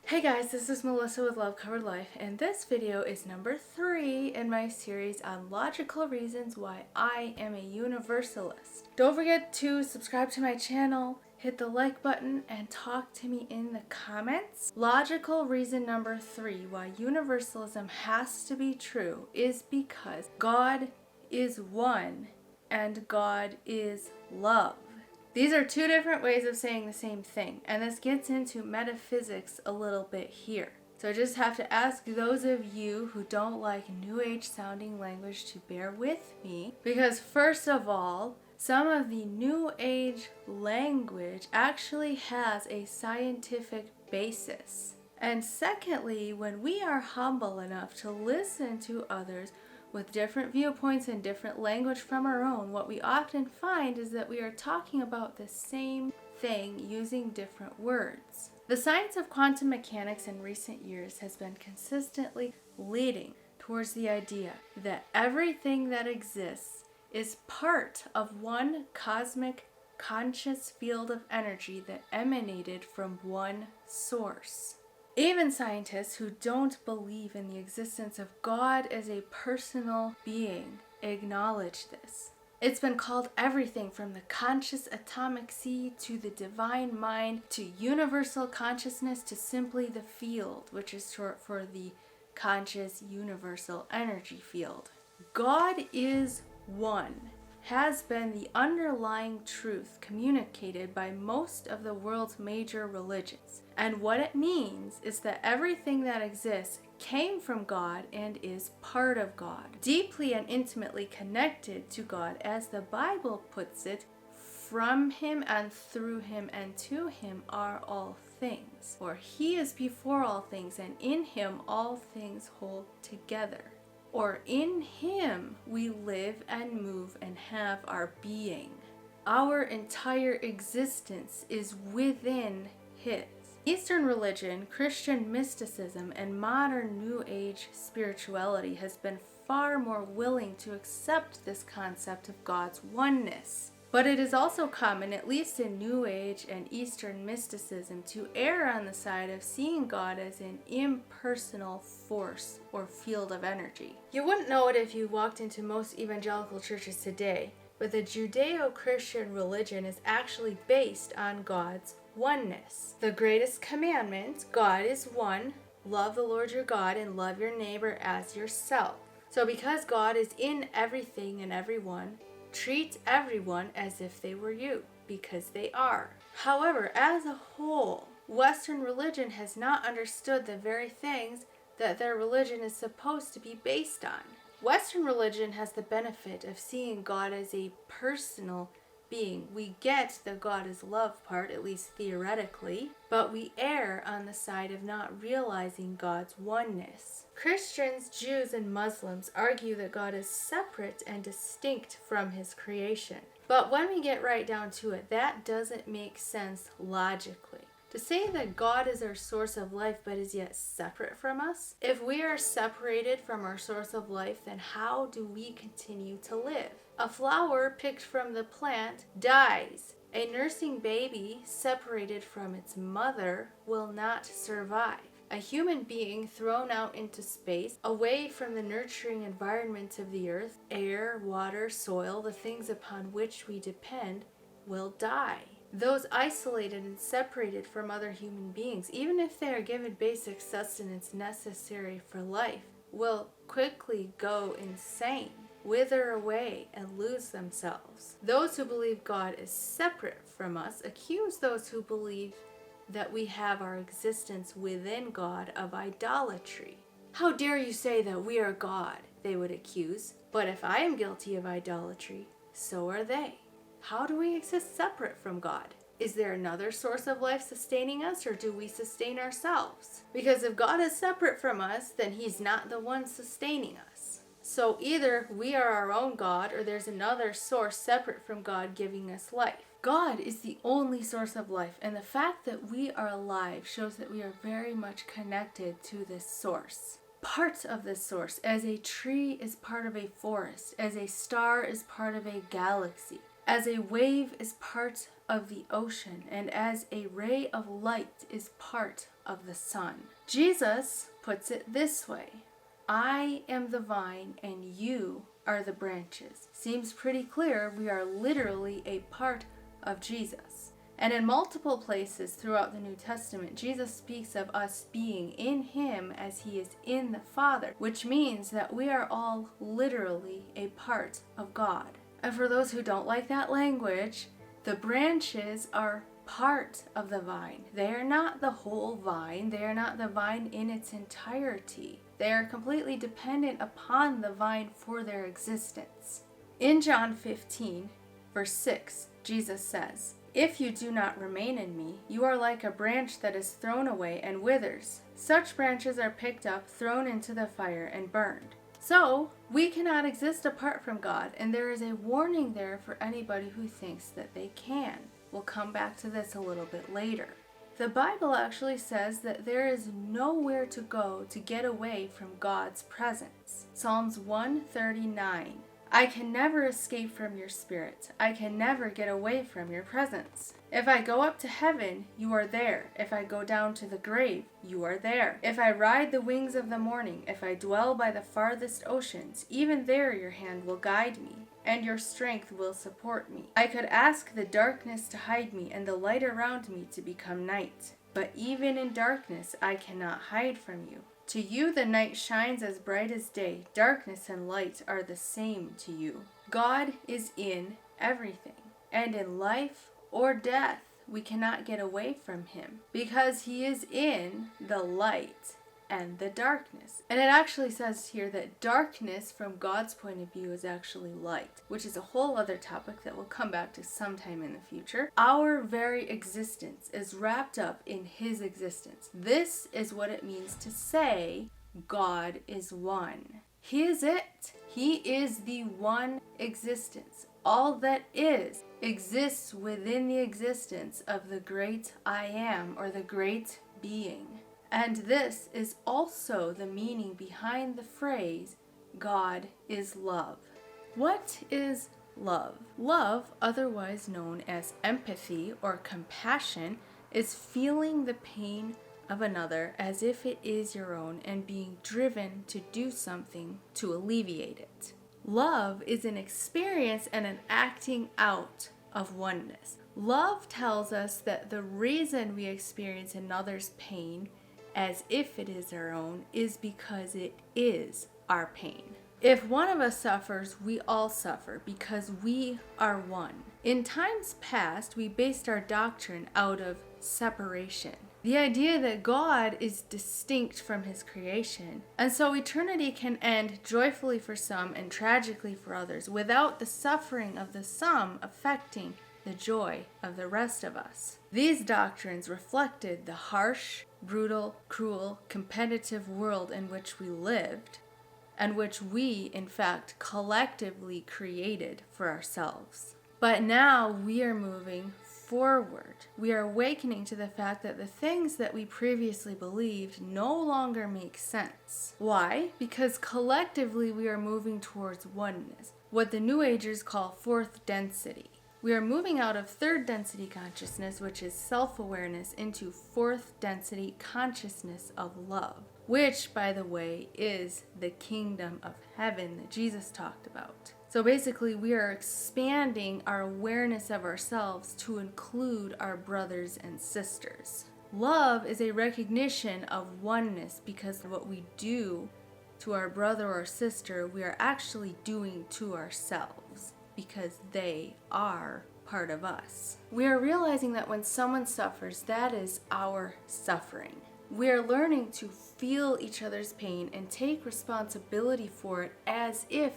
Hey guys, this is Melissa with Love Covered Life, and this video is number 3 in my series on logical reasons why I am a universalist. Don't forget to subscribe to my channel, hit the like button, and talk to me in the comments. Logical reason number 3 why universalism has to be true is because God is one and God is love. These are two different ways of saying the same thing, and this gets into metaphysics a little bit here. So I just have to ask those of you who don't like New Age sounding language to bear with me, because first of all, some of the New Age language actually has a scientific basis. And secondly, when we are humble enough to listen to others with different viewpoints and different language from our own, what we often find is that we are talking about the same thing using different words. The science of quantum mechanics in recent years has been consistently leading towards the idea that everything that exists is part of one cosmic conscious field of energy that emanated from one source. Even scientists who don't believe in the existence of God as a personal being acknowledge this. It's been called everything from the conscious atomic seed to the divine mind to universal consciousness to simply the field, which is short for the conscious universal energy field. God is one has been the underlying truth communicated by most of the world's major religions. And what it means is that everything that exists came from God and is part of God, deeply and intimately connected to God, as the Bible puts it, from Him and through Him and to Him are all things. For He is before all things, and in Him all things hold together. Or in Him we live and move and have our being. Our entire existence is within His. Eastern religion, Christian mysticism, and modern New Age spirituality has been far more willing to accept this concept of God's oneness. But it is also common, at least in New Age and Eastern mysticism, to err on the side of seeing God as an impersonal force or field of energy. You wouldn't know it if you walked into most evangelical churches today, but the Judeo-Christian religion is actually based on God's oneness. The greatest commandment, God is one, love the Lord your God and love your neighbor as yourself. So because God is in everything and everyone, treat everyone as if they were you, because they are. However, as a whole, Western religion has not understood the very things that their religion is supposed to be based on. Western religion has the benefit of seeing God as a personal being. We get the God is love part, at least theoretically, but we err on the side of not realizing God's oneness. Christians, Jews, and Muslims argue that God is separate and distinct from His creation. But when we get right down to it, that doesn't make sense logically. To say that God is our source of life but is yet separate from us? If we are separated from our source of life, then how do we continue to live? A flower picked from the plant dies. A nursing baby separated from its mother will not survive. A human being thrown out into space, away from the nurturing environment of the earth, air, water, soil, the things upon which we depend, will die. Those isolated and separated from other human beings, even if they are given basic sustenance necessary for life, will quickly go insane, wither away, and lose themselves. Those who believe God is separate from us accuse those who believe that we have our existence within God of idolatry. How dare you say that we are God, they would accuse. But if I am guilty of idolatry, so are they. How do we exist separate from God? Is there another source of life sustaining us, or do we sustain ourselves? Because if God is separate from us, then He's not the one sustaining us. So either we are our own God, or there's another source separate from God giving us life. God is the only source of life, and the fact that we are alive shows that we are very much connected to this source. Parts of this source, as a tree is part of a forest, as a star is part of a galaxy. As a wave is part of the ocean, and as a ray of light is part of the sun. Jesus puts it this way: I am the vine and you are the branches. Seems pretty clear we are literally a part of Jesus. And in multiple places throughout the New Testament, Jesus speaks of us being in him as he is in the Father, which means that we are all literally a part of God. And for those who don't like that language, the branches are part of the vine. They are not the whole vine. They are not the vine in its entirety. They are completely dependent upon the vine for their existence. In John 15, verse 6, Jesus says, If you do not remain in me, you are like a branch that is thrown away and withers. Such branches are picked up, thrown into the fire, and burned. So, we cannot exist apart from God, and there is a warning there for anybody who thinks that they can. We'll come back to this a little bit later. The Bible actually says that there is nowhere to go to get away from God's presence. Psalms 139. I can never escape from your spirit. I can never get away from your presence. If I go up to heaven, you are there. If I go down to the grave, you are there. If I ride the wings of the morning, if I dwell by the farthest oceans, even there your hand will guide me, and your strength will support me. I could ask the darkness to hide me, and the light around me to become night. But even in darkness, I cannot hide from you. To you the night shines as bright as day. Darkness and light are the same to you. God is in everything, and in life or death, we cannot get away from him because he is in the light and the darkness. And it actually says here that darkness from God's point of view is actually light, which is a whole other topic that we'll come back to sometime in the future. Our very existence is wrapped up in his existence. This is what it means to say God is one. He is it. He is the one existence. All that is exists within the existence of the great I am, or the great being. And this is also the meaning behind the phrase, God is love. What is love? Love, otherwise known as empathy or compassion, is feeling the pain of another as if it is your own and being driven to do something to alleviate it. Love is an experience and an acting out of oneness. Love tells us that the reason we experience another's pain as if it is our own is because it is our pain. If one of us suffers, we all suffer because we are one. In times past, we based our doctrine out of separation. The idea that God is distinct from his creation, and so eternity can end joyfully for some and tragically for others without the suffering of the some affecting the joy of the rest of us. These doctrines reflected the harsh, brutal, cruel, competitive world in which we lived, and which we, in fact, collectively created for ourselves. But now we are moving forward. We are awakening to the fact that the things that we previously believed no longer make sense. Why? Because collectively we are moving towards oneness, what the New Agers call fourth density. We are moving out of third density consciousness, which is self-awareness, into fourth density consciousness of love, which, by the way, is the kingdom of heaven that Jesus talked about. So basically, we are expanding our awareness of ourselves to include our brothers and sisters. Love is a recognition of oneness because what we do to our brother or sister, we are actually doing to ourselves, because they are part of us. We are realizing that when someone suffers, that is our suffering. We are learning to feel each other's pain and take responsibility for it as if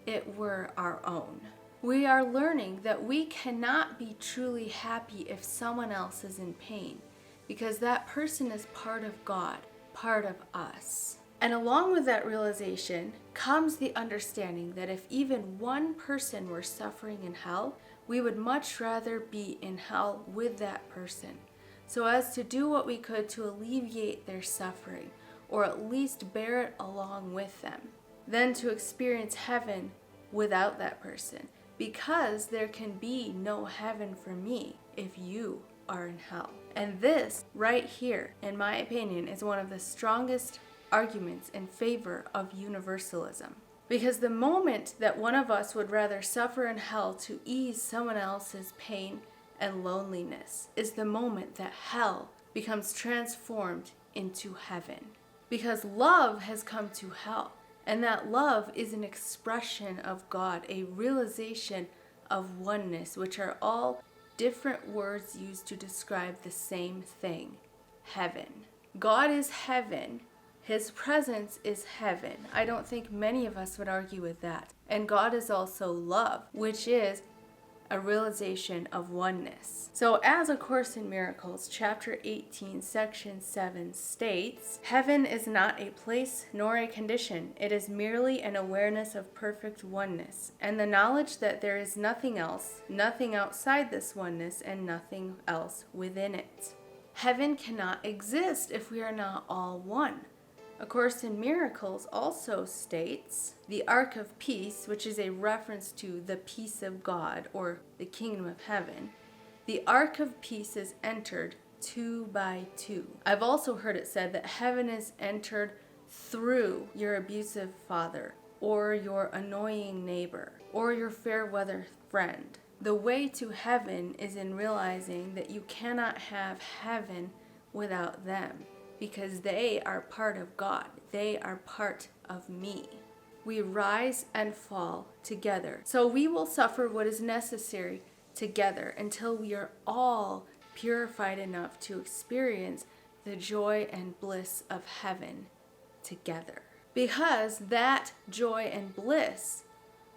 it were our own. We are learning that we cannot be truly happy if someone else is in pain, because that person is part of God, part of us. And along with that realization comes the understanding that if even one person were suffering in hell, we would much rather be in hell with that person, so as to do what we could to alleviate their suffering, or at least bear it along with them, than to experience heaven without that person, because there can be no heaven for me if you are in hell. And this right here, in my opinion, is one of the strongest arguments in favor of universalism. Because the moment that one of us would rather suffer in hell to ease someone else's pain and loneliness is the moment that hell becomes transformed into heaven. Because love has come to hell, and that love is an expression of God, a realization of oneness, which are all different words used to describe the same thing, heaven. God is heaven. His presence is heaven. I don't think many of us would argue with that. And God is also love, which is a realization of oneness. So as A Course in Miracles, chapter 18, section 7 states, heaven is not a place nor a condition. It is merely an awareness of perfect oneness, and the knowledge that there is nothing else, nothing outside this oneness, and nothing else within it. Heaven cannot exist if we are not all one. A Course in Miracles also states, the Ark of Peace, which is a reference to the peace of God or the kingdom of heaven, the Ark of Peace is entered 2 by 2. I've also heard it said that heaven is entered through your abusive father or your annoying neighbor or your fair weather friend. The way to heaven is in realizing that you cannot have heaven without them, because they are part of God. They are part of me. We rise and fall together. So we will suffer what is necessary together until we are all purified enough to experience the joy and bliss of heaven together. Because that joy and bliss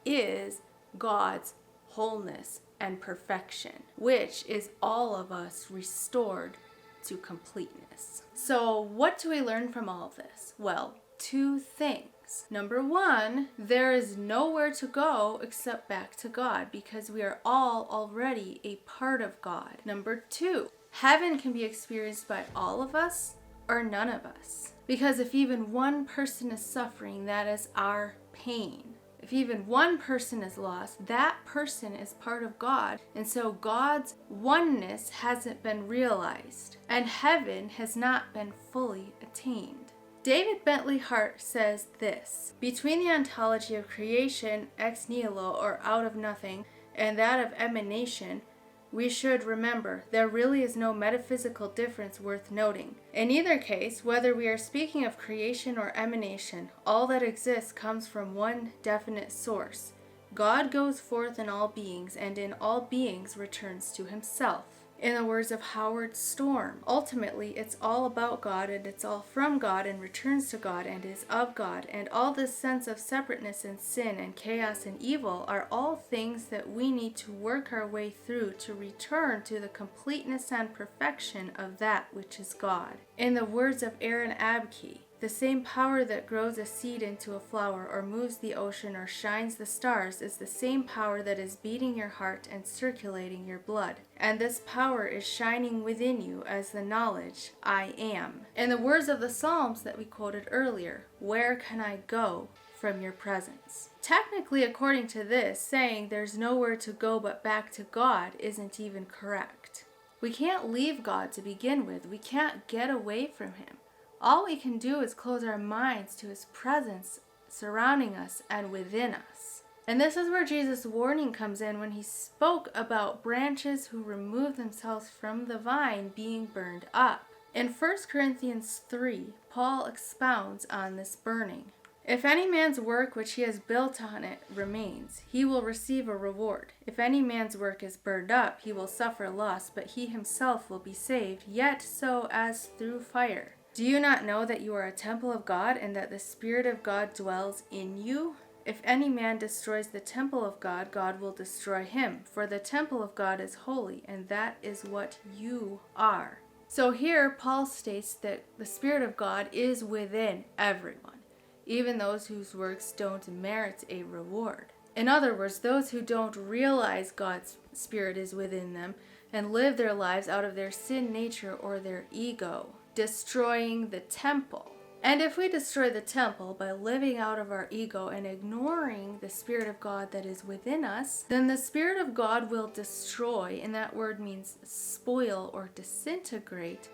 is God's wholeness and perfection, which is all of us restored to completeness. So what do we learn from all of this? Well, 2 things. Number 1, there is nowhere to go except back to God, because we are all already a part of God. Number 2, heaven can be experienced by all of us or none of us. Because if even one person is suffering, that is our pain. If even one person is lost, that person is part of God. And so God's oneness hasn't been realized, and heaven has not been fully attained. David Bentley Hart says this, between the ontology of creation, ex nihilo, or out of nothing, and that of emanation, we should remember there really is no metaphysical difference worth noting. In either case, whether we are speaking of creation or emanation, all that exists comes from one definite source. God goes forth in all beings, and in all beings returns to himself. In the words of Howard Storm, ultimately it's all about God, and it's all from God and returns to God and is of God, and all this sense of separateness and sin and chaos and evil are all things that we need to work our way through to return to the completeness and perfection of that which is God. In the words of Aaron Abke, the same power that grows a seed into a flower or moves the ocean or shines the stars is the same power that is beating your heart and circulating your blood. And this power is shining within you as the knowledge, I am. In the words of the Psalms that we quoted earlier, where can I go from your presence? Technically, according to this, saying there's nowhere to go but back to God isn't even correct. We can't leave God to begin with. We can't get away from him. All we can do is close our minds to his presence surrounding us and within us. And this is where Jesus' warning comes in when he spoke about branches who remove themselves from the vine being burned up. In 1 Corinthians 3, Paul expounds on this burning. If any man's work which he has built on it remains, he will receive a reward. If any man's work is burned up, he will suffer loss, but he himself will be saved, yet so as through fire. Do you not know that you are a temple of God, and that the Spirit of God dwells in you? If any man destroys the temple of God, God will destroy him. For the temple of God is holy, and that is what you are. So here, Paul states that the Spirit of God is within everyone, even those whose works don't merit a reward. In other words, those who don't realize God's Spirit is within them and live their lives out of their sin nature or their ego, destroying the temple. And if we destroy the temple by living out of our ego and ignoring the Spirit of God that is within us, then the Spirit of God will destroy, and that word means spoil or disintegrate,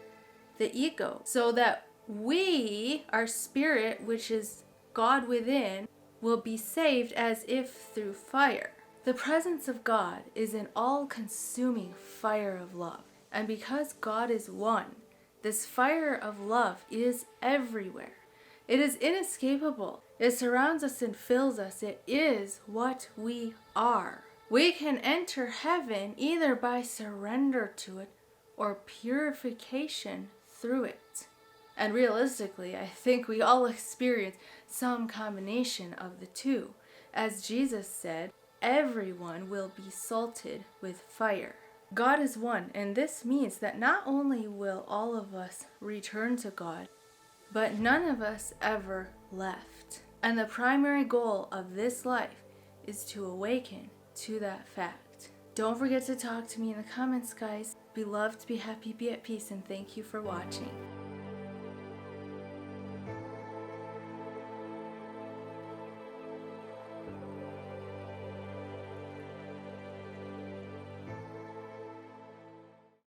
the ego, so that we, our spirit, which is God within, will be saved as if through fire. The presence of God is an all-consuming fire of love. And because God is one, this fire of love is everywhere. It is inescapable. It surrounds us and fills us. It is what we are. We can enter heaven either by surrender to it or purification through it. And realistically, I think we all experience some combination of the two. As Jesus said, everyone will be salted with fire. God is one, and this means that not only will all of us return to God, but none of us ever left. And the primary goal of this life is to awaken to that fact. Don't forget to talk to me in the comments, guys. Be loved, be happy, be at peace, and thank you for watching.